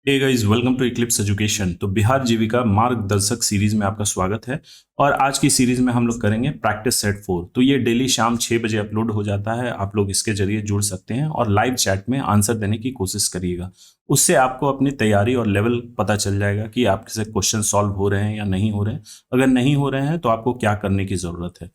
Hey guys, welcome to Eclipse Education. तो बिहार जीविका मार्गदर्शक series में आपका स्वागत है। और आज की सीरीज में हम लोग करेंगे प्रैक्टिस सेट 4। तो ये डेली शाम 6 बजे अपलोड हो जाता है। आप लोग इसके जरिए जुड़ सकते हैं और लाइव चैट में आंसर देने की कोशिश करिएगा। उससे आपको अपनी तैयारी और लेवल पता चल जाएगा कि आपसे क्वेश्चन सॉल्व हो रहे हैं या नहीं हो रहे हैं। अगर नहीं हो रहे हैं तो आपको क्या करने की जरूरत है।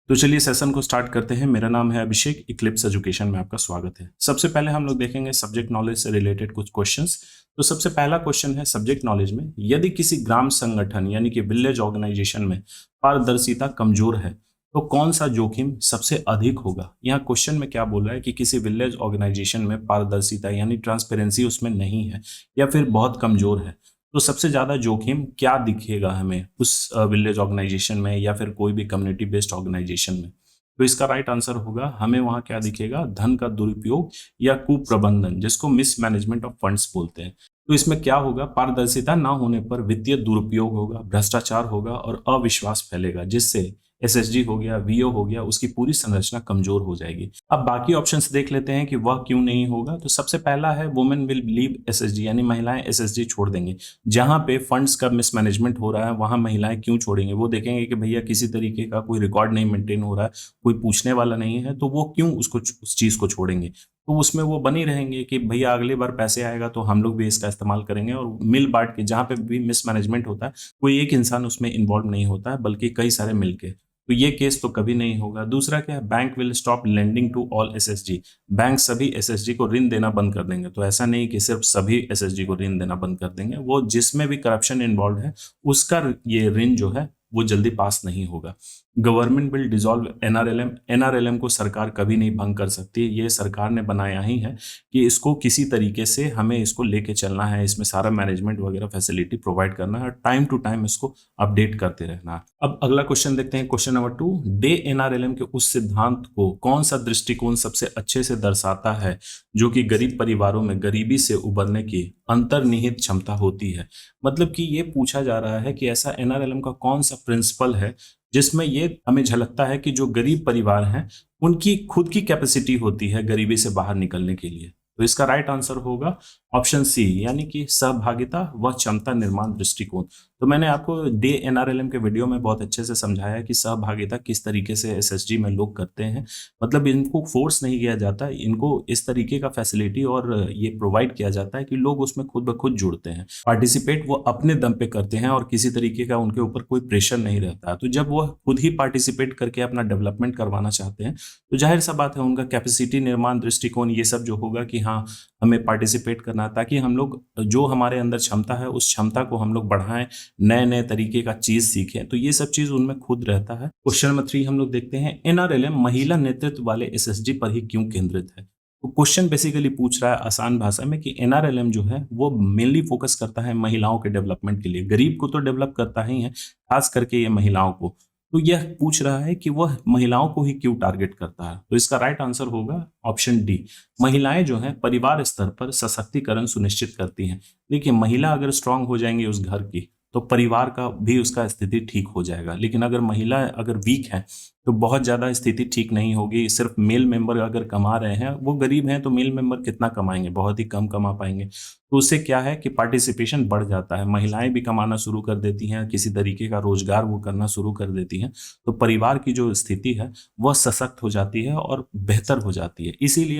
तो चलिए सेशन को स्टार्ट करते हैं। मेरा नाम है अभिषेक, इक्लिप्स एजुकेशन में आपका स्वागत है। सबसे पहले हम लोग देखेंगे सब्जेक्ट नॉलेज से रिलेटेड कुछ क्वेश्चंस। तो सबसे पहला क्वेश्चन है सब्जेक्ट नॉलेज में, यदि किसी ग्राम संगठन यानी कि विलेज ऑर्गेनाइजेशन में पारदर्शिता कमजोर है तो कौन सा जोखिम सबसे अधिक होगा। यहाँ क्वेश्चन में क्या बोल रहा है कि किसी विलेज ऑर्गेनाइजेशन में पारदर्शिता यानी ट्रांसपेरेंसी उसमें नहीं है या फिर बहुत कमजोर है, तो सबसे ज्यादा जोखिम क्या दिखेगा हमें उस विलेज ऑर्गेनाइजेशन में या फिर कोई भी कम्युनिटी बेस्ड ऑर्गेनाइजेशन में। तो इसका राइट आंसर होगा हमें वहां क्या दिखेगा, धन का दुरुपयोग या कुप्रबंधन, जिसको मिसमैनेजमेंट ऑफ फंड्स बोलते हैं। तो इसमें क्या होगा, पारदर्शिता ना होने पर वित्तीय दुरुपयोग होगा, भ्रष्टाचार होगा और अविश्वास फैलेगा, जिससे एसएसजी हो गया, वीओ हो गया, उसकी पूरी संरचना कमजोर हो जाएगी। अब बाकी ऑप्शंस देख लेते हैं कि वह क्यों नहीं होगा। तो सबसे पहला है वुमेन विल लीव एसएसजी, यानी महिलाएं एसएसजी छोड़ देंगी। जहां पे फंड्स का मिसमैनेजमेंट हो रहा है वहां महिलाएं क्यों छोड़ेंगे, वो देखेंगे कि भैया किसी तरीके का कोई रिकॉर्ड नहीं मेंटेन हो रहा है, कोई पूछने वाला नहीं है, तो वो क्यों उस चीज को छोड़ेंगे। तो उसमें वो बनी रहेंगे कि भैया अगली बार पैसे आएगा तो हम लोग भी इसका इस्तेमाल करेंगे, और मिल बांट के जहां पे भी मिसमैनेजमेंट होता है कोई एक इंसान उसमें इन्वॉल्व नहीं होता है बल्कि कई सारे मिलके, तो ये केस तो कभी नहीं होगा। दूसरा क्या है, bank will stop lending to all SSG, bank सभी एसएसजी को ऋण देना बंद कर देंगे। तो ऐसा नहीं कि सिर्फ सभी एसएसजी को ऋण देना बंद कर देंगे, वो जिसमें भी करप्शन इन्वॉल्व है उसका ये ऋण जो है वो जल्दी पास नहीं होगा। Government will dissolve NRLM, NRLM को सरकार कभी नहीं भंग कर सकती, ये सरकार ने बनाया ही है कि इसको किसी तरीके से हमें इसको लेके चलना है, इसमें सारा मैनेजमेंट वगैरह फैसिलिटी प्रोवाइड करना है, टाइम टू टाइम इसको अपडेट करते रहना है। अब अगला क्वेश्चन देखते हैं, क्वेश्चन नंबर 2, डे एनआरएलएम के उस सिद्धांत को कौन सा दृष्टिकोण सबसे अच्छे से दर्शाता है जो कि गरीब परिवारों में गरीबी से उबरने की अंतर्निहित क्षमता होती है। मतलब कि ये पूछा जा रहा है कि ऐसा एनआरएलएम का कौन सा प्रिंसिपल है जिसमें ये हमें झलकता है कि जो गरीब परिवार हैं उनकी खुद की कैपेसिटी होती है गरीबी से बाहर निकलने के लिए। तो इसका राइट आंसर होगा ऑप्शन सी, यानी कि सहभागिता व क्षमता निर्माण दृष्टिकोण। तो मैंने आपको डे एनआरएलएम के वीडियो में बहुत अच्छे से समझाया कि सहभागिता किस तरीके से एसएसजी में लोग करते हैं। मतलब इनको फोर्स नहीं किया जाता, इनको इस तरीके का फैसिलिटी और ये प्रोवाइड किया जाता है कि लोग उसमें खुद ब खुद जुड़ते हैं, पार्टिसिपेट वो अपने दम पे करते हैं और किसी तरीके का उनके ऊपर कोई प्रेशर नहीं रहता। तो जब वो खुद ही पार्टिसिपेट करके अपना डेवलपमेंट करवाना चाहते हैं तो जाहिर सा बात है उनका कैपेसिटी निर्माण दृष्टिकोण ये सब जो होगा कि हाँ हमें पार्टिसिपेट करना, ताकि हम लोग जो हमारे अंदर क्षमता है उस क्षमता को हम लोग बढ़ाएं, नए नए तरीके का चीज सीखें। तो ये सब चीज उनमें खुद रहता है। क्वेश्चन नंबर 3 हम लोग देखते हैं, एनआरएलएम महिला नेतृत्व वाले एसएसजी पर ही क्यों केंद्रित है। तो क्वेश्चन बेसिकली पूछ रहा है आसान भाषा में कि एनआरएलएम जो है वो मेनली फोकस करता है महिलाओं के डेवलपमेंट के लिए। गरीब को तो डेवलप करता ही है, खास करके ये महिलाओं को। तो यह पूछ रहा है कि वह महिलाओं को ही क्यों टारगेट करता है। तो इसका राइट आंसर होगा ऑप्शन डी, महिलाएं जो हैं परिवार स्तर पर सशक्तिकरण सुनिश्चित करती हैं। देखिए महिला अगर स्ट्रांग हो जाएंगी उस घर की तो परिवार का भी उसका स्थिति ठीक हो जाएगा, लेकिन अगर महिला अगर वीक है तो बहुत ज्यादा स्थिति ठीक नहीं होगी। सिर्फ मेल मेंबर अगर कमा रहे हैं, वो गरीब हैं तो मेल मेंबर कितना कमाएंगे, बहुत ही कम कमा पाएंगे। तो उससे क्या है कि पार्टिसिपेशन बढ़ जाता है, महिलाएं भी कमाना शुरू कर देती हैं, किसी तरीके का रोजगार वो करना शुरू कर देती हैं, तो परिवार की जो स्थिति है वह सशक्त हो जाती है और बेहतर हो जाती है। इसीलिए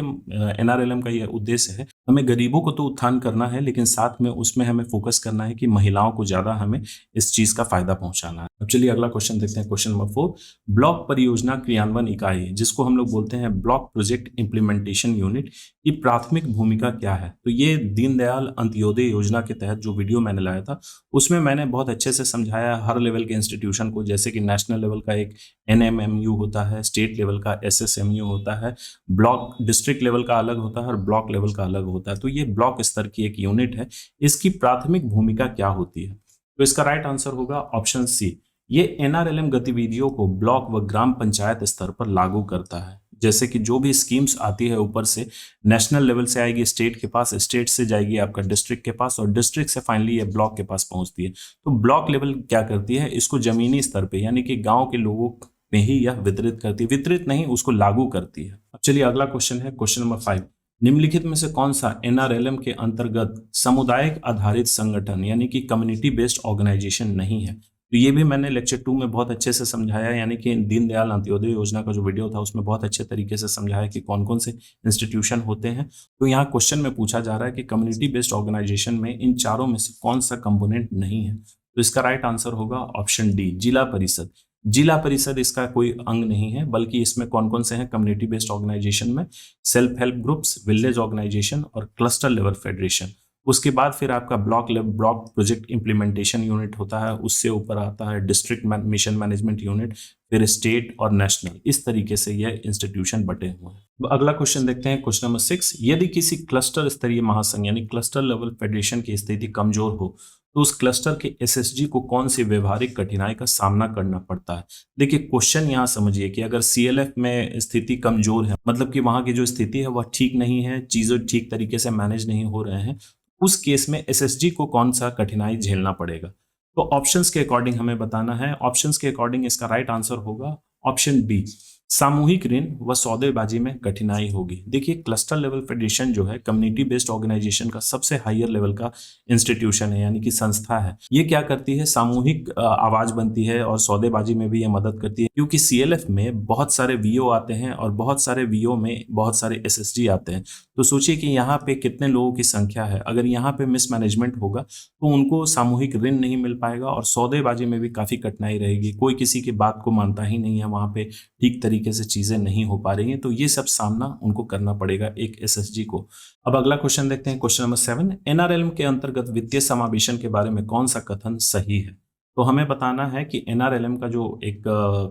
एनआरएलएम का यह उद्देश्य है, हमें गरीबों को तो उत्थान करना है लेकिन साथ में उसमें हमें फोकस करना है कि महिलाओं को ज्यादा हमें इस चीज का फायदा पहुंचाना है। अब चलिए अगला क्वेश्चन देखते हैं, क्वेश्चन नंबर 4, ब्लॉक परियोजना क्रियान्वयन इकाई जिसको हम लोग बोलते हैं ब्लॉक प्रोजेक्ट इंप्लीमेंटेशन यूनिट की प्राथमिक भूमिका क्या है। तो ये दीनदयाल अंत्योदय योजना के तहत जो वीडियो मैंने लाया था उसमें मैंने बहुत अच्छे से समझाया हर लेवल के इंस्टीट्यूशन को, जैसे कि नेशनल लेवल का एक एनएमएमयू होता है, स्टेट लेवल का एसएसएमयू होता है, ब्लॉक डिस्ट्रिक्ट लेवल का अलग होता है और ब्लॉक लेवल का अलग होता है। तो ये ब्लॉक स्तर की एक यूनिट है, इसकी प्राथमिक भूमिका क्या होती है। तो इसका राइट आंसर होगा ऑप्शन सी, ये एनआरएलएम गतिविधियों को ब्लॉक व ग्राम पंचायत स्तर पर लागू करता है। जैसे कि जो भी स्कीम्स आती है ऊपर से, नेशनल लेवल से आएगी स्टेट के पास, स्टेट से जाएगी आपका डिस्ट्रिक्ट के पास और डिस्ट्रिक्ट से फाइनली ये ब्लॉक के पास पहुंचती है। तो ब्लॉक लेवल क्या करती है, इसको जमीनी स्तर पे यानी कि गांव के लोगों में ही यह वितरित करती है, वितरित नहीं उसको लागू करती है। अब चलिए अगला क्वेश्चन है, क्वेश्चन नंबर 5, निम्नलिखित में से कौन सा एनआरएलएम के अंतर्गत सामुदायिक आधारित संगठन यानी कि कम्युनिटी बेस्ड ऑर्गेनाइजेशन नहीं है? तो ये भी मैंने लेक्चर 2 में बहुत अच्छे से समझाया, यानी कि दीनदयाल अंत्योदय योजना का जो वीडियो था उसमें बहुत अच्छे तरीके से समझाया कि कौन कौन से इंस्टीट्यूशन होते हैं। तो यहाँ क्वेश्चन में पूछा जा रहा है कि कम्युनिटी बेस्ड ऑर्गेनाइजेशन में इन चारों में से कौन सा कंपोनेंट नहीं है? तो इसका राइट आंसर होगा ऑप्शन डी, जिला परिषद। जिला परिषद इसका कोई अंग नहीं है, बल्कि इसमें कौन कौन से हैं कम्युनिटी बेस्ड ऑर्गेनाइजेशन में? Self help groups, village organisation और क्लस्टर लेवल फेडरेशन। उसके बाद फिर आपका ब्लॉक प्रोजेक्ट इंप्लीमेंटेशन यूनिट होता है, उससे ऊपर आता है डिस्ट्रिक्ट मिशन मैनेजमेंट यूनिट, फिर स्टेट और नेशनल। इस तरीके से यह इंस्टीट्यूशन बटे हुए हैं। अब अगला क्वेश्चन देखते हैं, क्वेश्चन नंबर 6। यदि किसी क्लस्टर स्तरीय महासंघ यानी क्लस्टर लेवल फेडरेशन की स्थिति कमजोर हो तो उस क्लस्टर के एसएसजी को कौन सी व्यवहारिक कठिनाई का सामना करना पड़ता है? देखिए क्वेश्चन यहाँ समझिए कि अगर सीएलएफ में स्थिति कमजोर है, मतलब कि वहां की जो स्थिति है वह ठीक नहीं है, चीजें ठीक तरीके से मैनेज नहीं हो रहे हैं, उस केस में एसएसजी को कौन सा कठिनाई झेलना पड़ेगा? तो ऑप्शंस के अकॉर्डिंग हमें बताना है। ऑप्शंस के अकॉर्डिंग इसका राइट आंसर होगा ऑप्शन बी, सामूहिक ऋण व सौदेबाजी में कठिनाई होगी। देखिए क्लस्टर लेवल फेडरेशन जो है कम्युनिटी बेस्ड ऑर्गेनाइजेशन का सबसे हायर लेवल का इंस्टीट्यूशन है, यानी कि संस्था है। ये क्या करती है? सामूहिक आवाज बनती है और सौदेबाजी में भी ये मदद करती है, क्योंकि सीएलएफ में बहुत सारे वीओ आते हैं और बहुत सारे वीओ में बहुत सारे एसएसजी आते हैं। तो सोचिए कि यहाँ पे कितने लोगों की संख्या है, अगर यहाँ पे मिसमैनेजमेंट होगा तो उनको सामूहिक ऋण नहीं मिल पाएगा और सौदेबाजी में भी काफी कठिनाई रहेगी। कोई किसी की बात को मानता ही नहीं है, वहां पे ठीक तरीके से चीजें नहीं हो पा रही हैं, तो ये सब सामना उनको करना पड़ेगा एक एसएसजी को। अब अगला क्वेश्चन देखते हैं, क्वेश्चन नंबर 7। एनआरएलएम के अंतर्गत वित्तीय समावेशन के बारे में कौन सा कथन सही है? तो हमें बताना है कि एनआरएलएम का जो एक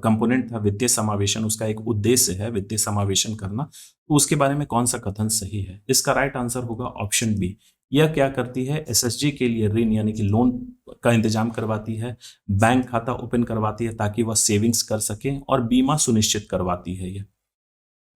कंपोनेंट था वित्तीय समावेशन, उसका एक उद्देश्य है वित्तीय समावेशन करना, तो उसके बारे में कौन सा कथन सही है? इसका राइट आंसर होगा ऑप्शन बी। यह क्या करती है? एसएसजी के लिए ऋण यानी कि लोन का इंतजाम करवाती है, बैंक खाता ओपन करवाती है ताकि वह सेविंग्स कर सके, और बीमा सुनिश्चित करवाती है ये।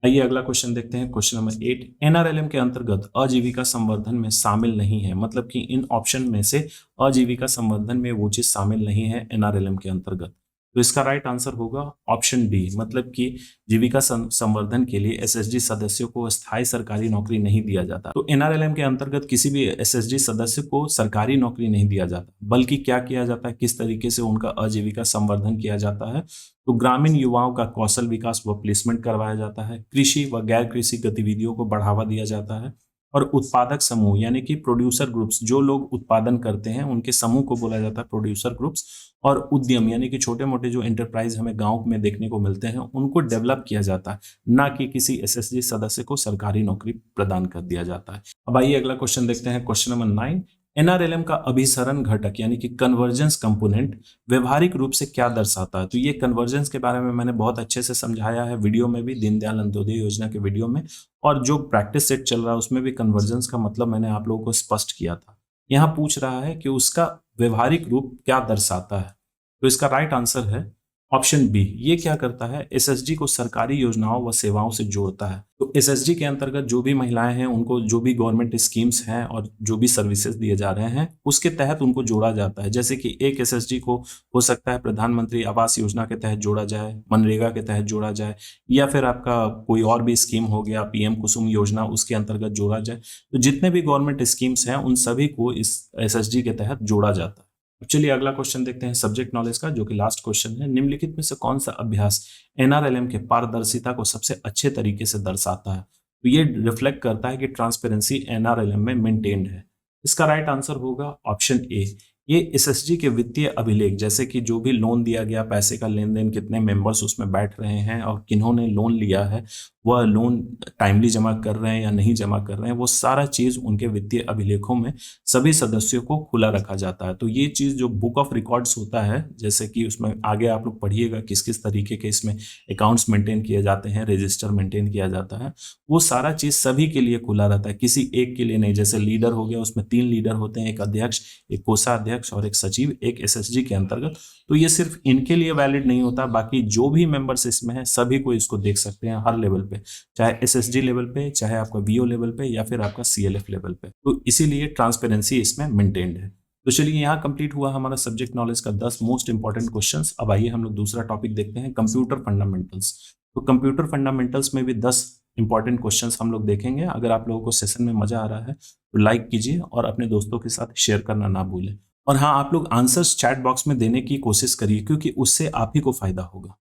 आइए अगला क्वेश्चन देखते हैं, क्वेश्चन नंबर 8। एनआरएलएम के अंतर्गत आजीविका संवर्धन में शामिल नहीं है, मतलब कि इन ऑप्शन में से आजीविका संवर्धन में वो चीज शामिल नहीं है एनआरएलएम के अंतर्गत। तो इसका राइट आंसर होगा ऑप्शन डी, मतलब कि जीविका संवर्धन के लिए एसएसजी सदस्यों को स्थायी सरकारी नौकरी नहीं दिया जाता। तो एनआरएलएम के अंतर्गत किसी भी एसएसजी सदस्य को सरकारी नौकरी नहीं दिया जाता, बल्कि क्या किया जाता है, किस तरीके से उनका आजीविका संवर्धन किया जाता है? तो ग्रामीण युवाओं का कौशल विकास व प्लेसमेंट करवाया जाता है, कृषि व गैर कृषि गतिविधियों को बढ़ावा दिया जाता है, और उत्पादक समूह यानी कि प्रोड्यूसर ग्रुप्स, जो लोग उत्पादन करते हैं उनके समूह को बोला जाता है प्रोड्यूसर ग्रुप्स, और उद्यम यानी कि छोटे मोटे जो एंटरप्राइज हमें गांव में देखने को मिलते हैं उनको डेवलप किया जाता है, ना कि किसी एसएसजी सदस्य को सरकारी नौकरी प्रदान कर दिया जाता है। अब आइए अगला क्वेश्चन देखते हैं, क्वेश्चन नंबर 9। एनआरएलएम का अभिसरण घटक यानी कि कन्वर्जेंस कंपोनेंट व्यवहारिक रूप से क्या दर्शाता है? तो ये कन्वर्जेंस के बारे में मैंने बहुत अच्छे से समझाया है वीडियो में भी, दीनदयाल अंत्योदय योजना के वीडियो में, और जो प्रैक्टिस सेट चल रहा है उसमें भी कन्वर्जेंस का मतलब मैंने आप लोगों को स्पष्ट किया था। यहाँ पूछ रहा है कि उसका व्यवहारिक रूप क्या दर्शाता है, तो इसका राइट आंसर है ऑप्शन बी। ये क्या करता है? एसएसजी को सरकारी योजनाओं व सेवाओं से जोड़ता है। तो एसएसजी के अंतर्गत जो भी महिलाएं हैं उनको जो भी गवर्नमेंट स्कीम्स हैं और जो भी सर्विसेज दिए जा रहे हैं उसके तहत उनको जोड़ा जाता है। जैसे कि एक एसएसजी को हो सकता है प्रधानमंत्री आवास योजना के तहत जोड़ा जाए, मनरेगा के तहत जोड़ा जाए, या फिर आपका कोई और भी स्कीम हो गया पीएम कुसुम योजना, उसके अंतर्गत जोड़ा जाए। तो जितने भी गवर्नमेंट स्कीम्स हैं उन सभी को इस एसएसजी के तहत जोड़ा जाता है। चलिए अगला क्वेश्चन देखते हैं सब्जेक्ट नॉलेज का, जो कि लास्ट क्वेश्चन है। निम्नलिखित में से कौन सा अभ्यास एनआरएलएम के पारदर्शिता को सबसे अच्छे तरीके से दर्शाता है? तो ये रिफ्लेक्ट करता है कि ट्रांसपेरेंसी एनआरएलएम में मेंटेन्ड है। इसका राइट आंसर होगा ऑप्शन ए। ये एसएसजी के वित्तीय अभिलेख, जैसे कि जो भी लोन दिया गया, पैसे का लेन देन, कितने मेंबर्स उसमें बैठ रहे हैं और किन्होंने लोन लिया है, वह लोन टाइमली जमा कर रहे हैं या नहीं जमा कर रहे हैं, वो सारा चीज उनके वित्तीय अभिलेखों में सभी सदस्यों को खुला रखा जाता है। तो ये चीज जो बुक ऑफ रिकॉर्ड्स होता है, जैसे कि उसमें आगे आप लोग पढ़िएगा किस किस तरीके के इसमें अकाउंट्स मेंटेन किए जाते हैं, रजिस्टर मेंटेन किया जाता है, वो सारा चीज सभी के लिए खुला रहता है, किसी एक के लिए नहीं। जैसे लीडर हो गया, उसमें 3 लीडर होते हैं, एक अध्यक्ष, एक कोषाध्यक्ष और एक सचिव, एक एसएसजी के अंतर्गत। तो ये सिर्फ इनके लिए वैलिड नहीं होता, बाकी जो भी मेंबर्स इसमें है सभी को इसको देख सकते हैं हर लेवल पे, चाहे एसएसजी लेवल पे, चाहे आपका वीओ लेवल पे, या फिर आपका सीएलएफ लेवल पे। तो इसीलिए ट्रांसपेरेंसी इसमें मेंटेन्ड है। तो चलिए यहाँ कंप्लीट हुआ हमारा सब्जेक्ट नॉलेज का 10 मोस्ट इंपॉर्टेंट क्वेश्चंस। अब आइए हम लोग दूसरा टॉपिक देखते हैं, कंप्यूटर फंडामेंटल्स। तो कंप्यूटर फंडामेंटल्स में भी 10 इंपॉर्टेंट क्वेश्चंस हम लोग देखेंगे। अगर आप लोगों को सेशन में मजा आ रहा है तो लाइक कीजिए और अपने दोस्तों के साथ शेयर करना ना भूलें। और हाँ, आप लोग आंसर्स चैट बॉक्स में देने की कोशिश करिए क्योंकि उससे आप ही को फायदा होगा।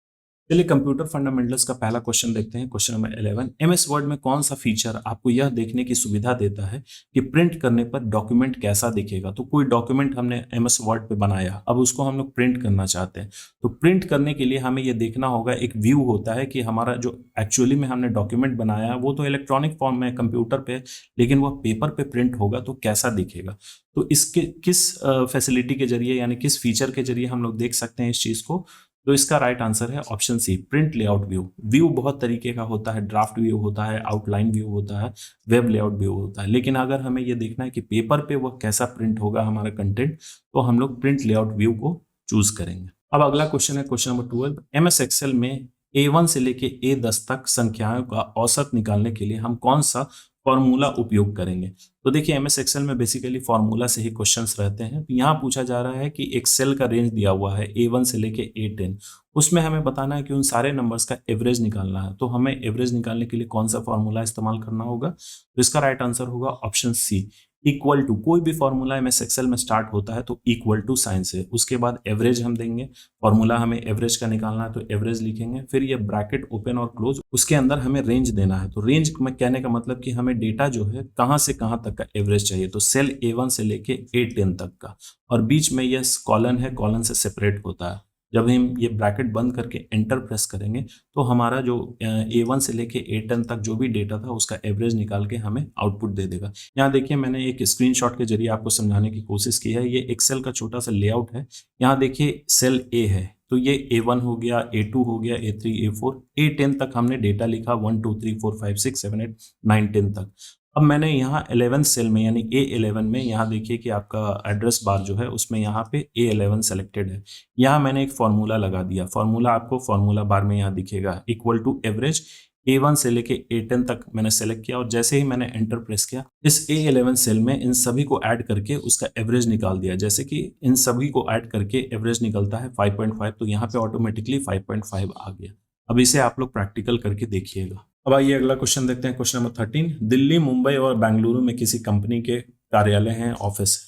चलिए कंप्यूटर फंडामेंटल्स का पहला क्वेश्चन देखते हैं। क्वेश्चन नंबर 11, एमएस वर्ड में कौन सा फीचर आपको यह देखने की सुविधा देता है कि प्रिंट करने पर डॉक्यूमेंट कैसा दिखेगा। तो कोई डॉक्यूमेंट हमने एमएस वर्ड पे बनाया, अब उसको हम लोग प्रिंट करना चाहते हैं। तो प्रिंट करने के लिए हमें यह देखना होगा, एक व्यू होता है कि हमारा जो एक्चुअली में हमने डॉक्यूमेंट बनाया वो तो इलेक्ट्रॉनिक फॉर्म में कंप्यूटर पे, लेकिन वह पेपर पे प्रिंट होगा तो कैसा दिखेगा। तो इसके किस फैसिलिटी के जरिए यानी किस फीचर के जरिए हम लोग देख सकते हैं इस चीज को। तो इसका राइट आंसर है option C, print layout view. View बहुत तरीके का होता है, ड्राफ्ट व्यू होता है, आउटलाइन व्यू होता है, वेब लेआउट व्यू होता है, लेकिन अगर हमें यह देखना है कि पेपर पे वह कैसा प्रिंट होगा हमारा कंटेंट, तो हम लोग प्रिंट लेआउट व्यू को चूज करेंगे। अब अगला क्वेश्चन है क्वेश्चन नंबर 12, एमएस एक्सेल में A1 से लेके A10 तक संख्याओं का औसत निकालने के लिए हम कौन सा फॉर्मूला उपयोग करेंगे। तो देखिए एमएस एक्सेल में बेसिकली फॉर्मूला से ही क्वेश्चंस रहते हैं। तो यहाँ पूछा जा रहा है कि एक सेल का रेंज दिया हुआ है A1 से लेके A10, उसमें हमें बताना है कि उन सारे नंबर्स का एवरेज निकालना है। तो हमें एवरेज निकालने के लिए कौन सा फॉर्मूला इस्तेमाल करना होगा। तो इसका राइट आंसर होगा ऑप्शन सी, इक्वल टू। कोई भी फॉर्मूला एमएस एक्सेल में स्टार्ट होता है तो इक्वल टू साइन से, उसके बाद एवरेज हम देंगे। फॉर्मूला हमें एवरेज का निकालना है तो एवरेज लिखेंगे, फिर ये ब्रैकेट ओपन और क्लोज, उसके अंदर हमें रेंज देना है। तो रेंज में कहने का मतलब कि हमें डेटा जो है कहां से कहां तक का एवरेज चाहिए। तो सेल A1 से लेके A10 तक का, और बीच में यह कॉलन है, कॉलन से सेपरेट होता है। जब हम ये ब्रैकेट बंद करके एंटर प्रेस करेंगे तो हमारा जो A1 से लेके A10 तक जो भी डेटा था उसका एवरेज निकाल के हमें आउटपुट दे देगा। यहाँ देखिए मैंने एक स्क्रीनशॉट के जरिए आपको समझाने की कोशिश की है। ये एक्सेल का छोटा सा लेआउट है। यहाँ देखिए सेल A है तो ये A1 हो गया, A2 हो गया, A3, A4, A10 तक हमने डेटा लिखा, 1 2 3 4 5 6 7 8 9 10 तक। अब मैंने यहाँ 11 सेल में यानी A11 में यहाँ देखिए कि आपका एड्रेस बार जो है उसमें यहाँ पे A11 सेलेक्टेड है। यहाँ मैंने एक फॉर्मूला लगा दिया। फॉर्मूला आपको फॉर्मूला बार में यहाँ दिखेगा, इक्वल टू एवरेज A1 से लेके A10 तक मैंने सेलेक्ट किया, और जैसे ही मैंने एंटर प्रेस किया इस A11 सेल में इन सभी को ऐड करके उसका एवरेज निकाल दिया। जैसे कि इन सभी को ऐड करके एवरेज निकलता है 5.5, तो यहाँ पे ऑटोमेटिकली 5.5 आ गया। अब इसे आप लोग प्रैक्टिकल करके देखिएगा। अब आइए अगला क्वेश्चन देखते हैं। क्वेश्चन नंबर 13, दिल्ली, मुंबई और बेंगलुरु में किसी कंपनी के कार्यालय हैं, ऑफिस है।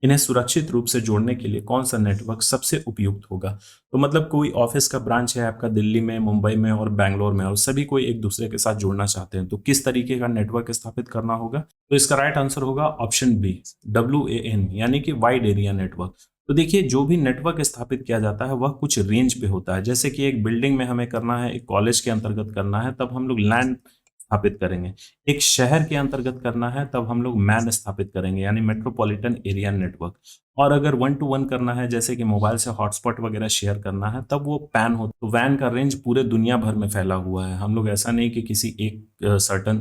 इन्हें सुरक्षित रूप से जोड़ने के लिए कौन सा नेटवर्क सबसे उपयुक्त होगा। तो मतलब कोई ऑफिस का ब्रांच है आपका दिल्ली में, मुंबई में और बैंगलोर में, और सभी कोई एक दूसरे के साथ जोड़ना चाहते हैं, तो किस तरीके का नेटवर्क स्थापित करना होगा। तो इसका राइट आंसर होगा ऑप्शन बी, WAN, यानी कि वाइड एरिया नेटवर्क। तो देखिए जो भी नेटवर्क स्थापित किया जाता है वह कुछ रेंज पे होता है। जैसे कि एक बिल्डिंग में हमें करना है, एक कॉलेज के अंतर्गत करना है, तब हम लोग लैन स्थापित करेंगे। एक शहर के अंतर्गत करना है तब हम लोग मैन स्थापित करेंगे, यानी मेट्रोपॉलिटन एरिया नेटवर्क। और अगर 1 to 1 करना है, जैसे कि मोबाइल से हॉटस्पॉट वगैरह शेयर करना है, तब वो पैन हो। तो वैन का रेंज पूरे दुनिया भर में फैला हुआ है। हम लोग ऐसा नहीं कि किसी एक सर्टन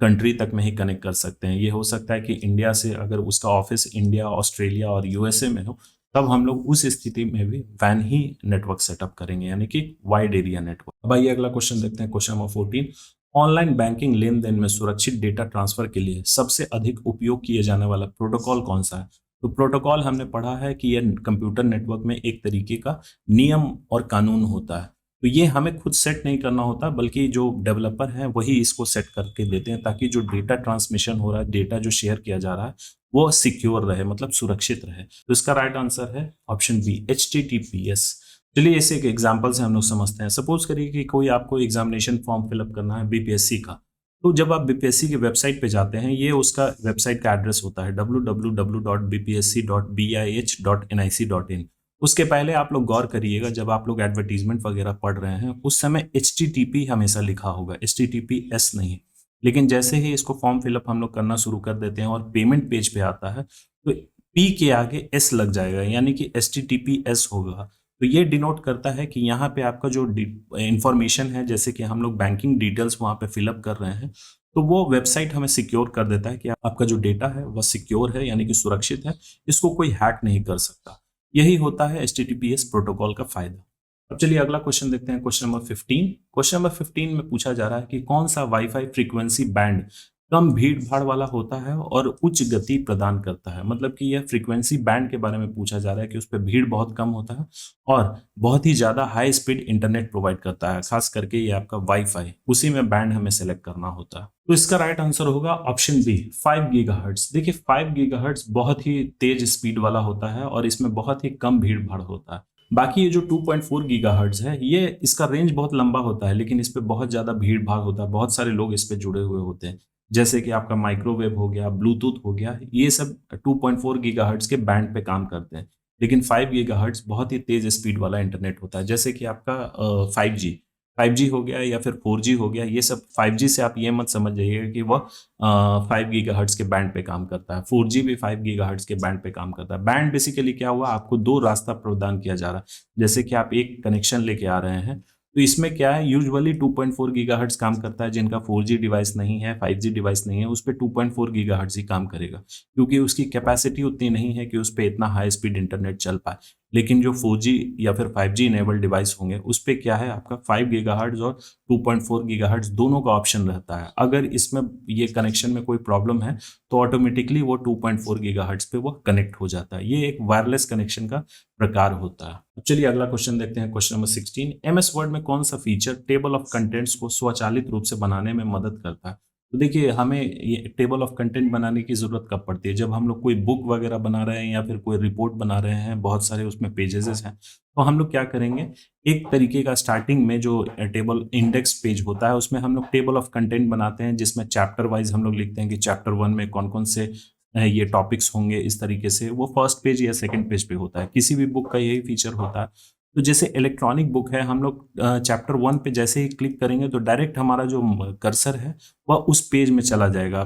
कंट्री तक में ही कनेक्ट कर सकते हैं। ये हो सकता है कि इंडिया से अगर उसका ऑफिस इंडिया, ऑस्ट्रेलिया और USA में हो, तब हम लोग उस स्थिति में भी वैन ही नेटवर्क सेटअप करेंगे, यानी कि वाइड एरिया नेटवर्क। अब आइए अगला क्वेश्चन देखते हैं। क्वेश्चन नंबर 14, ऑनलाइन बैंकिंग लेन देन में सुरक्षित डेटा ट्रांसफर के लिए सबसे अधिक उपयोग किए जाने वाला प्रोटोकॉल कौन सा है। तो प्रोटोकॉल हमने पढ़ा है कि यह कंप्यूटर नेटवर्क में एक तरीके का नियम और कानून होता है। तो ये हमें खुद सेट नहीं करना होता, बल्कि जो डेवलपर हैं वही इसको सेट करके देते हैं, ताकि जो डेटा ट्रांसमिशन हो रहा है, डेटा जो शेयर किया जा रहा है, वो सिक्योर रहे, मतलब सुरक्षित रहे। तो इसका राइट आंसर है ऑप्शन बी, HTTPS। चलिए इसे एक एग्जांपल से हम लोग समझते हैं। सपोज करिए कि कोई आपको एग्जामिनेशन फॉर्म फिलअप करना है BPSC का। तो जब आप BPSC की वेबसाइट पे जाते हैं, ये उसका वेबसाइट का एड्रेस होता है www.bpsc.bih.nic.in। उसके पहले आप लोग गौर करिएगा, जब आप लोग एडवर्टीजमेंट वगैरह पढ़ रहे हैं उस समय HTTP हमेशा लिखा होगा, HTTPS नहीं। लेकिन जैसे ही इसको फॉर्म फिलअप हम लोग करना शुरू कर देते हैं और पेमेंट पेज पे आता है, तो P के आगे S लग जाएगा, यानी कि HTTPS होगा। तो ये डिनोट करता है कि यहाँ पे आपका जो इंफॉर्मेशन है, जैसे कि हम लोग बैंकिंग डिटेल्स वहाँ पे फिलअप कर रहे हैं, तो वो वेबसाइट हमें सिक्योर कर देता है कि आपका जो डेटा है वह सिक्योर है, यानी कि सुरक्षित है, इसको कोई हैक नहीं कर सकता। यही होता है HTTPS प्रोटोकॉल का फायदा। अब चलिए अगला क्वेश्चन देखते हैं। Question number 15। क्वेश्चन नंबर 15 में पूछा जा रहा है कि कौन सा वाईफाई फ्रीक्वेंसी बैंड कम भीड़ भाड़ वाला होता है और उच्च गति प्रदान करता है। मतलब कि यह फ्रीक्वेंसी बैंड के बारे में पूछा जा रहा है कि उस पे भीड़ बहुत कम होता है और बहुत ही ज़्यादा हाई स्पीड इंटरनेट प्रोवाइड करता है, खास करके ये आपका वाईफाई, उसी में बैंड हमें सेलेक्ट करना होता है। तो इसका राइट आंसर होगा ऑप्शन बी 5 गीगाहर्ट्ज। देखिए 5 गीगाहर्ट्ज बहुत ही तेज स्पीड वाला होता है और इसमें बहुत ही कम भीड़ भाड़ होता है। बाकी ये जो 2.4 गीगाहर्ट्ज है, ये इसका रेंज बहुत लंबा होता है, लेकिन इस पे बहुत ज्यादा भीड़ भाड़ होता है, बहुत सारे लोग इस पे जुड़े हुए होते हैं। जैसे कि आपका माइक्रोवेव हो गया, ब्लूटूथ हो गया, ये सब 2.4 गीगाहर्ट्ज के बैंड पे काम करते हैं। लेकिन 5 गीगाहर्ट्ज बहुत ही तेज स्पीड वाला इंटरनेट होता है, जैसे कि आपका 5G 5G हो गया या फिर 4G हो गया। ये सब 5G से आप ये मत समझ जाइएगा कि वह 5 गीगाहर्ट्ज के बैंड पे काम करता है। 4G भी 5 गीगाहर्ट्ज के बैंड पे काम करता है। बैंड बेसिकली क्या हुआ, आपको दो रास्ता प्रदान किया जा रहा है। जैसे कि आप एक कनेक्शन लेके आ रहे हैं, तो इसमें क्या है, यूजुअली 2.4 गीगाहर्ट्ज काम करता है। जिनका 4G डिवाइस नहीं है, 5G डिवाइस नहीं है, उस पर 2.4 गीगाहर्ट्ज ही काम करेगा, क्योंकि उसकी कैपेसिटी उतनी नहीं है कि उस पर इतना हाई स्पीड इंटरनेट चल पाए। लेकिन जो 4G या फिर 5G इनेबल्ड डिवाइस होंगे, उस पे क्या है, आपका 5 गीगाहर्ट्ज और 2.4 गीगाहर्ट्ज दोनों का ऑप्शन रहता है। अगर इसमें ये कनेक्शन में कोई प्रॉब्लम है तो ऑटोमेटिकली वो 2.4 गीगाहर्ट्ज पे वो कनेक्ट हो जाता है। ये एक वायरलेस कनेक्शन का प्रकार होता है। अब चलिए अगला क्वेश्चन देखते हैं, क्वेश्चन नंबर 16। MS वर्ड में कौन सा फीचर टेबल ऑफ कंटेंट्स को स्वचालित रूप से बनाने में मदद करता है? तो देखिए, हमें ये टेबल ऑफ कंटेंट बनाने की जरूरत कब पड़ती है, जब हम लोग कोई बुक वगैरह बना रहे हैं या फिर कोई रिपोर्ट बना रहे हैं, बहुत सारे उसमें पेजेस हैं। तो हम लोग क्या करेंगे, एक तरीके का स्टार्टिंग में जो टेबल इंडेक्स पेज होता है, उसमें हम लोग टेबल ऑफ कंटेंट बनाते हैं, जिसमें चैप्टर वाइज हम लोग लिखते हैं कि चैप्टर 1 में कौन कौन से ये टॉपिक्स होंगे। इस तरीके से वो फर्स्ट पेज या सेकंड पेज पे होता है। किसी भी बुक का यही फीचर होता है। तो जैसे इलेक्ट्रॉनिक बुक है, हम लोग चैप्टर 1 पे जैसे ही क्लिक करेंगे तो डायरेक्ट हमारा जो कर्सर है वह उस पेज में चला जाएगा।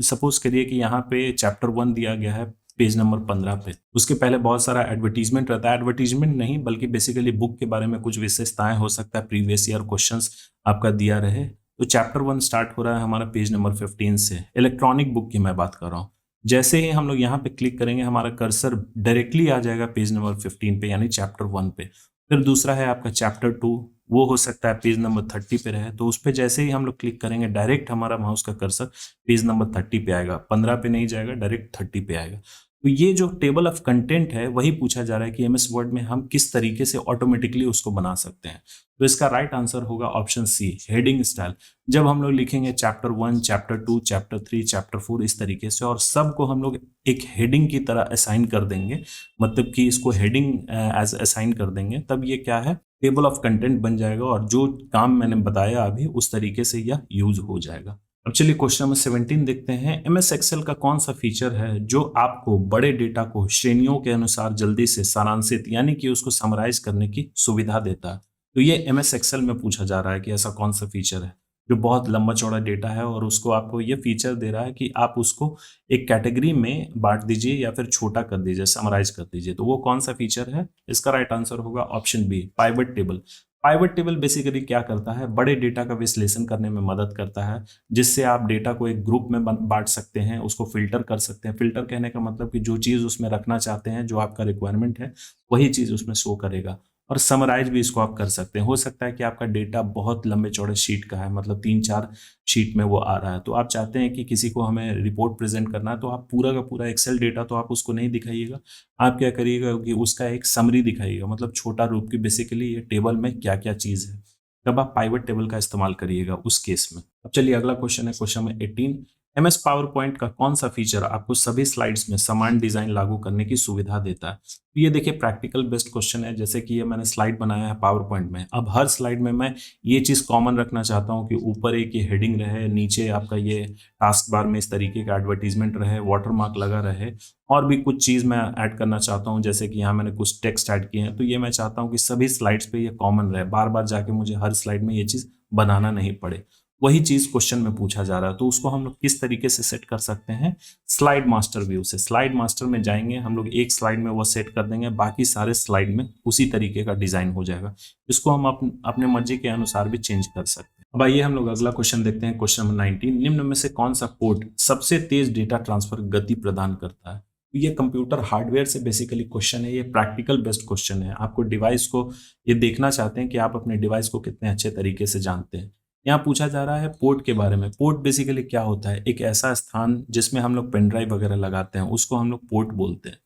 सपोज करिए कि यहाँ पे चैप्टर 1 दिया गया है पेज नंबर 15 पे, उसके पहले बहुत सारा एडवर्टीजमेंट रहता है। एडवर्टीजमेंट नहीं बल्कि बेसिकली बुक के बारे में कुछ विशेषताएं, हो सकता है प्रीवियस ईयर क्वेश्चंस आपका दिया रहे। तो चैप्टर 1 स्टार्ट हो रहा है हमारा पेज नंबर 15 से। इलेक्ट्रॉनिक बुक की मैं बात कर रहा हूँ। जैसे ही हम लोग यहाँ पे क्लिक करेंगे, हमारा कर्सर डायरेक्टली आ जाएगा पेज नंबर 15 पे, यानी चैप्टर 1 पे। फिर दूसरा है आपका चैप्टर 2, वो हो सकता है पेज नंबर 30 पे रहे। तो उस पे जैसे ही हम लोग क्लिक करेंगे, डायरेक्ट हमारा माउस का कर्सर पेज नंबर 30 पे आएगा, 15 पे नहीं जाएगा, डायरेक्ट 30 पे आएगा। तो ये जो टेबल ऑफ कंटेंट है, वही पूछा जा रहा है कि MS वर्ड में हम किस तरीके से ऑटोमेटिकली उसको बना सकते हैं। तो इसका राइट आंसर होगा ऑप्शन सी, हेडिंग स्टाइल। जब हम लोग लिखेंगे चैप्टर 1, चैप्टर 2, चैप्टर 3, चैप्टर 4 इस तरीके से, और सबको हम लोग एक हेडिंग की तरह असाइन कर देंगे, मतलब कि इसको हेडिंग एज असाइन कर देंगे, तब ये क्या है, टेबल ऑफ कंटेंट बन जाएगा और जो काम मैंने बताया अभी उस तरीके से यह यूज हो जाएगा। अब चलिए क्वेश्चन नंबर 17 देखते हैं। MS एक्सेल का कौन सा फीचर है जो आपको बड़े डेटा को श्रेणियों के अनुसार जल्दी से सारांशित, यानी कि उसको समराइज करने की सुविधा देता है? तो ये MS एक्सेल में पूछा जा रहा है कि ऐसा कौन सा फीचर है जो बहुत लंबा चौड़ा डेटा है और उसको आपको ये फीचर दे रहा है कि आप उसको एक कैटेगरी में बांट दीजिए या फिर छोटा कर दीजिए, समराइज कर दीजिए। तो वो कौन सा फीचर है? इसका राइट आंसर होगा option B, pivot table. Pivot table basically क्या करता है, बड़े डेटा का विश्लेषण करने में मदद करता है, जिससे आप डेटा को एक ग्रुप में बांट सकते हैं, उसको फिल्टर कर सकते हैं। फिल्टर कहने का मतलब कि जो चीज़ उसमें रखना चाहते हैं, जो आपका रिक्वायरमेंट है, वही चीज़ उसमें शो करेगा। और समराइज भी इसको आप कर सकते हैं। हो सकता है कि आपका डेटा बहुत लंबे चौड़े शीट का है, मतलब 3-4 शीट में वो आ रहा है, तो आप चाहते हैं कि किसी को हमें रिपोर्ट प्रेजेंट करना है, तो आप पूरा का पूरा एक्सेल डेटा तो आप उसको नहीं दिखाइएगा। आप क्या करिएगा कि उसका एक समरी दिखाइएगा, मतलब छोटा रूप की बेसिकली ये टेबल में क्या क्या चीज़ है, तब आप पाइवट टेबल का इस्तेमाल करिएगा उस केस में। अब चलिए अगला क्वेश्चन है, question number 18। MS power point का कौन सा फीचर आपको सभी स्लाइड्स में समान डिजाइन लागू करने की सुविधा देता है? तो ये देखिए प्रैक्टिकल बेस्ड क्वेश्चन है। जैसे कि ये मैंने स्लाइड बनाया है पावर पॉइंट में, अब हर स्लाइड में मैं ये चीज कॉमन रखना चाहता हूँ कि ऊपर एक ये हेडिंग रहे, नीचे आपका ये टास्क बार में इस तरीके का एडवर्टीजमेंट रहे, वाटरमार्क लगा रहे, और भी कुछ चीज मैं ऐड करना चाहता हूँ, जैसे कि यहाँ मैंने कुछ टेक्स्ट ऐड किए हैं। तो ये मैं चाहता हूँ कि सभी स्लाइड्स पे ये कॉमन रहे, बार बार जाके मुझे हर स्लाइड में ये चीज बनाना नहीं पड़े। वही चीज क्वेश्चन में पूछा जा रहा है। तो उसको हम लोग किस तरीके से सेट कर सकते हैं? स्लाइड मास्टर व्यू से। स्लाइड मास्टर में जाएंगे, हम लोग एक स्लाइड में वो सेट कर देंगे, बाकी सारे स्लाइड में उसी तरीके का डिजाइन हो जाएगा। इसको हम अपने मर्जी के अनुसार भी चेंज कर सकते हैं। अब आइए हम लोग अगला क्वेश्चन देखते हैं, क्वेश्चन नंबर 19। निम्न में से कौन सा पोर्ट सबसे तेज डेटा ट्रांसफर गति प्रदान करता है? ये कंप्यूटर हार्डवेयर से बेसिकली क्वेश्चन है, ये प्रैक्टिकल बेस्ड क्वेश्चन है। आपको डिवाइस को ये देखना चाहते हैं कि आप अपने डिवाइस को कितने अच्छे तरीके से जानते हैं। यहाँ पूछा जा रहा है पोर्ट के बारे में। पोर्ट बेसिकली क्या होता है, एक ऐसा स्थान जिसमें हम लोग पेन ड्राइव वगैरह लगाते हैं, उसको हम लोग पोर्ट बोलते हैं।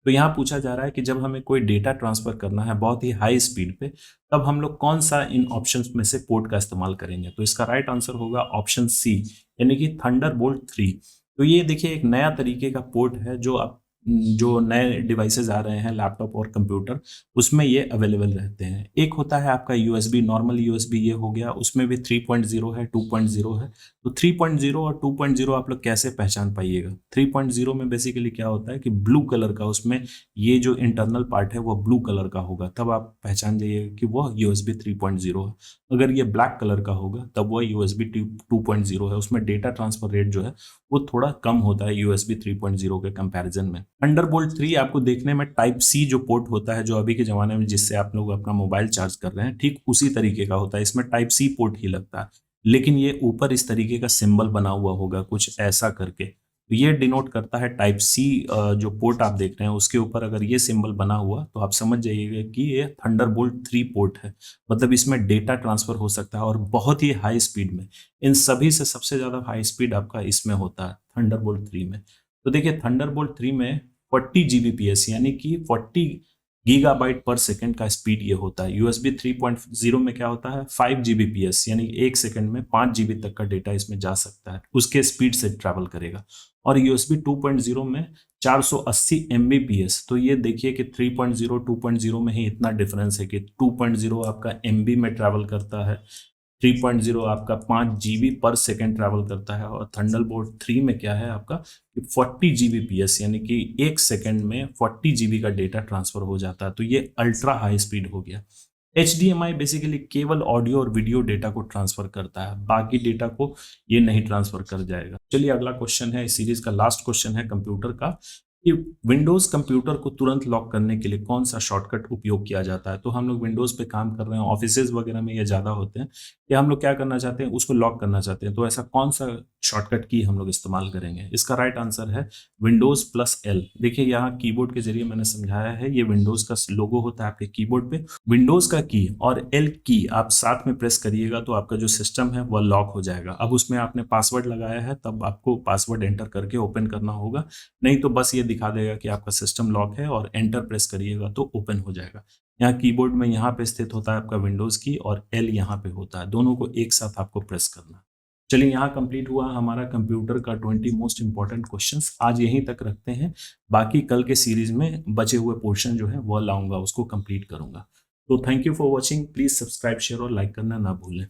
तो यहाँ पूछा जा रहा है कि जब हमें कोई डेटा ट्रांसफर करना है बहुत ही हाई स्पीड पे, तब हम लोग कौन सा इन ऑप्शंस में से पोर्ट का इस्तेमाल करेंगे। तो इसका राइट आंसर होगा ऑप्शन सी, यानी कि थंडरबोल्ट 3। तो ये देखिए एक नया तरीके का पोर्ट है जो आप जो नए डिवाइसेस आ रहे हैं लैपटॉप और कंप्यूटर, उसमें ये अवेलेबल रहते हैं। एक होता है आपका यूएसबी, नॉर्मल यूएसबी ये हो गया, उसमें भी 3.0 है, 2.0 है। तो 3.0 और 2.0 आप लोग कैसे पहचान पाइएगा। 3.0 में बेसिकली क्या होता है कि ब्लू कलर का, उसमें ये जो इंटरनल पार्ट है वो ब्लू कलर का होगा, तब आप पहचान जाइएगा कि वह यूएसबी 3.0 है। अगर ये ब्लैक कलर का होगा तब वह यूएसबी 2.0 है। उसमें डेटा ट्रांसफर रेट जो है वो थोड़ा कम होता है यूएसबी 3.0 के कंपैरिजन में। थंडरबोल्ट 3 आपको देखने में टाइप सी जो पोर्ट होता है, जो अभी के जमाने में जिससे आप लोग अपना मोबाइल चार्ज कर रहे हैं, ठीक उसी तरीके का होता है। इसमें टाइप सी पोर्ट ही लगता है, लेकिन ये ऊपर इस तरीके का सिंबल बना हुआ होगा कुछ ऐसा करके। तो ये डिनोट करता है टाइप सी। जो पोर्ट आप देख रहे हैं उसके ऊपर अगर ये सिंबल बना हुआ तो आप समझ जाइएगा कि ये थंडरबोल्ट 3 पोर्ट है। मतलब इसमें डेटा ट्रांसफर हो सकता है और बहुत ही हाई स्पीड में। इन सभी से सबसे ज्यादा हाई स्पीड आपका इसमें होता है थंडरबोल्ट 3 में। तो देखिए थंडरबोल्ट 3 में 40 जीबीपीएस यानी कि 40 गीगाबाइट पर सेकंड का स्पीड ये होता है। यूएसबी 3.0 में क्या होता है 5 जीबीपीएस, यानी एक सेकंड में 5 जीबी तक का डेटा इसमें जा सकता है, उसके स्पीड से ट्रैवल करेगा। और यूएसबी 2.0 में 480 एमबीपीएस। तो ये देखिए कि 3.0 2.0 में ही इतना डिफरेंस है कि 2.0 आपका एमबी में ट्रैवल करता है, 3.0 आपका 5 जीबी पर सेकेंड ट्रैवल करता है, और थंडरबोल्ट 3 में क्या है आपका 40 जीबीपीएस, यानी कि एक सेकेंड में 40 जीबी का डेटा ट्रांसफर हो जाता है। तो ये अल्ट्रा हाई स्पीड हो गया। HDMI बेसिकली केवल ऑडियो और वीडियो डेटा को ट्रांसफर करता है, बाकी डेटा को ये नहीं ट्रांसफर कर जाएगा। चलिए अगला क्वेश्चन है, इस सीरीज का लास्ट क्वेश्चन है कंप्यूटर का, कि विंडोज कंप्यूटर को तुरंत लॉक करने के लिए कौन सा शॉर्टकट उपयोग किया जाता है। तो हम लोग विंडोज पे काम कर रहे हैं, ऑफिसेज वगैरह में ये ज्यादा होते हैं कि हम लोग क्या करना चाहते हैं, उसको लॉक करना चाहते हैं। तो ऐसा कौन सा शॉर्टकट की हम लोग इस्तेमाल करेंगे। इसका राइट आंसर है विंडोज प्लस एल। देखिए यहाँ कीबोर्ड के जरिए मैंने समझाया है, ये विंडोज का लोगो होता है आपके कीबोर्ड पे। विंडोज का की और एल की आप साथ में प्रेस करिएगा तो आपका जो सिस्टम है वह लॉक हो जाएगा। अब उसमें आपने पासवर्ड लगाया है, तब आपको पासवर्ड एंटर करके ओपन करना होगा, नहीं तो बस ये दिखा देगा कि आपका सिस्टम लॉक है, और एंटर प्रेस करिएगा तो ओपन हो जाएगा। यहाँ कीबोर्ड में यहाँ पे स्थित होता है आपका विंडोज की, और एल यहाँ पे होता है, दोनों को एक साथ आपको प्रेस करना है। चलिए यहाँ कंप्लीट हुआ हमारा कंप्यूटर का 20 मोस्ट इंपॉर्टेंट क्वेश्चंस। आज यहीं तक रखते हैं, बाकी कल के सीरीज में बचे हुए पोर्शन जो है वो लाऊंगा, उसको कंप्लीट करूंगा। तो thank you for watching, please subscribe share और लाइक करना ना भूलें।